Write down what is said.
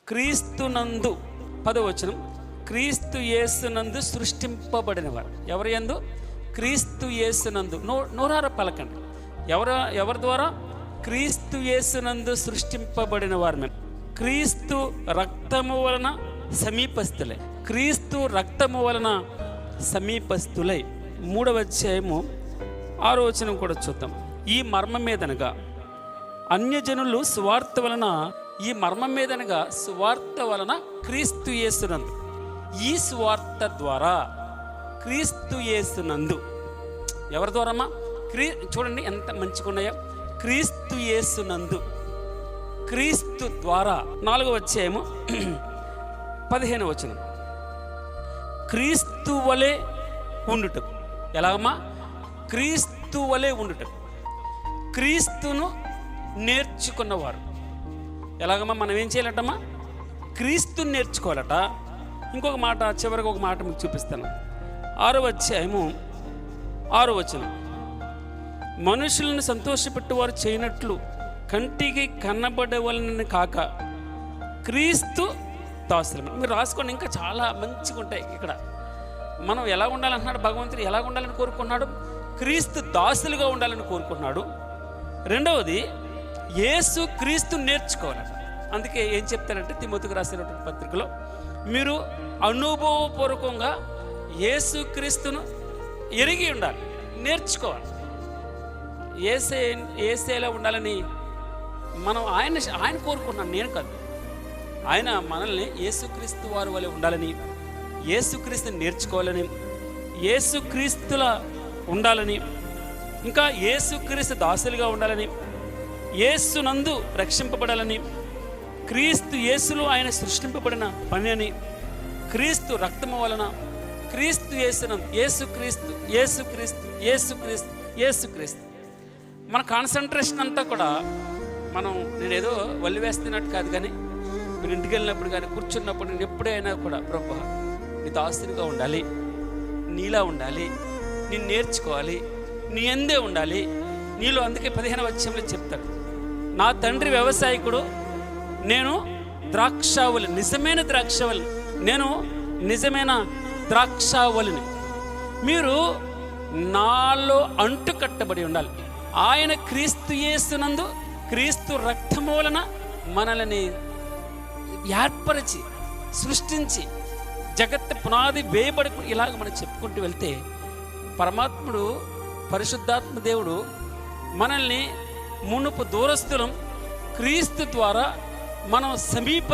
క్రీస్తునందు 10వ వచనం, క్రీస్తు యేసునందు సృష్టింపబడినవారు. ఎవరి యందు? క్రీస్తు యేసునందు. నోరార పలకండి. ఎవరి ద్వారా? క్రీస్తు యేసునందు సృష్టింపబడిన వారు. మేము క్రీస్తు రక్తము వలన సమీపస్తులై, క్రీస్తు రక్తము వలన సమీపస్తులై. 3వ అధ్యాయము 6వ వచనం కూడా చూద్దాం. ఈ మర్మం మీదనగా అన్యజనులు సువార్త వలన, ఈ మర్మం మీదనగా సువార్త వలన క్రీస్తు యేసునందు, ఈ సువార్త ద్వారా క్రీస్తు యేసునందు. ఎవరి ద్వారమ్మా? చూడండి ఎంత మంచిగా ఉన్నాయో. క్రీస్తు యేసునందు, క్రీస్తు ద్వారా. 4వ అధ్యాయము 15వ వచనం, క్రీస్తు వలె ఉండుటకు. ఎలాగమ్మా? క్రీస్తు వలె ఉండుటకు. క్రీస్తును నేర్చుకున్నవారు. ఎలాగమ్మా? మనం ఏం చేయాలటమ్మా? క్రీస్తుని నేర్చుకోవాలట. ఇంకొక మాట, చివరికి ఒక మాట మీకు చూపిస్తాను. 6వ అధ్యాయము 6వ వచనం, మనుషులను సంతోషపెట్టువారు చేయనట్లు కంటికి కనబడవలనని కాక క్రీస్తు దాసులు. మీరు రాసుకోండి, ఇంకా చాలా మంచిగా ఉంటాయి. ఇక్కడ మనం ఎలా ఉండాలంటున్నాడు భగవంతుడు? ఎలా ఉండాలని కోరుకున్నాడు? క్రీస్తు దాసులుగా ఉండాలని కోరుకున్నాడు. రెండవది, యేసు క్రీస్తు నేర్చుకోవాలట. అందుకే ఏం చెప్తారంటే తిమోతికి రాసినటువంటి పత్రికలో, మీరు అనుభవపూర్వకంగా యేసు క్రీస్తును ఎరిగి ఉండాలి, నేర్చుకోవాలి. ఏసేలా ఉండాలని మనం ఆయన కోరుకుంటున్నాను, నేను కాదు. ఆయన మనల్ని యేసుక్రీస్తు వారి వలె ఉండాలని, యేసుక్రీస్తుని నేర్చుకోవాలని, యేసుక్రీస్తులా ఉండాలని, ఇంకా యేసుక్రీస్తు దాసులుగా ఉండాలని, యేసునందు రక్షింపబడాలని, క్రీస్తు యేసులో ఆయన సృష్టింపబడిన పని అని, క్రీస్తు రక్తము వలన, క్రీస్తు యేసునందు, యేసుక్రీస్తు యేసుక్రీస్తు యేసుక్రీస్తు యేసుక్రీస్తు. మన కాన్సన్ట్రేషన్ అంతా కూడా నేను ఏదో వల్లి వేస్తున్నట్టు కాదు, కానీ మీరు ఇంటికి వెళ్ళినప్పుడు కానీ కూర్చున్నప్పుడు నేను ఎప్పుడైనా కూడా ప్రభువా నీ దాసునిగా ఉండాలి, నీలా ఉండాలి, నేను నేర్చుకోవాలి, నీ ఎందే ఉండాలి నీలో. అందుకే 15వ అధ్యాయంలో చెప్తాడు, నా తండ్రి వ్యవసాయకుడు, నేను ద్రాక్షావళి, నిజమైన ద్రాక్షావళి, నేను నిజమైన ద్రాక్షావళిని. మీరు నాలో అంటు కట్టబడి ఉండాలి. ఆయన క్రీస్తు యేసునందు క్రీస్తు రక్తము వలన మనల్ని ఏర్పరిచి సృష్టించి జగత్తు పునాది వేయబడి, ఇలాగ మనం చెప్పుకుంటూ వెళ్తే పరమాత్ముడు, పరిశుద్ధాత్మ దేవుడు మనల్ని మునుపు దూరస్తులం, క్రీస్తు ద్వారా మనం సమీప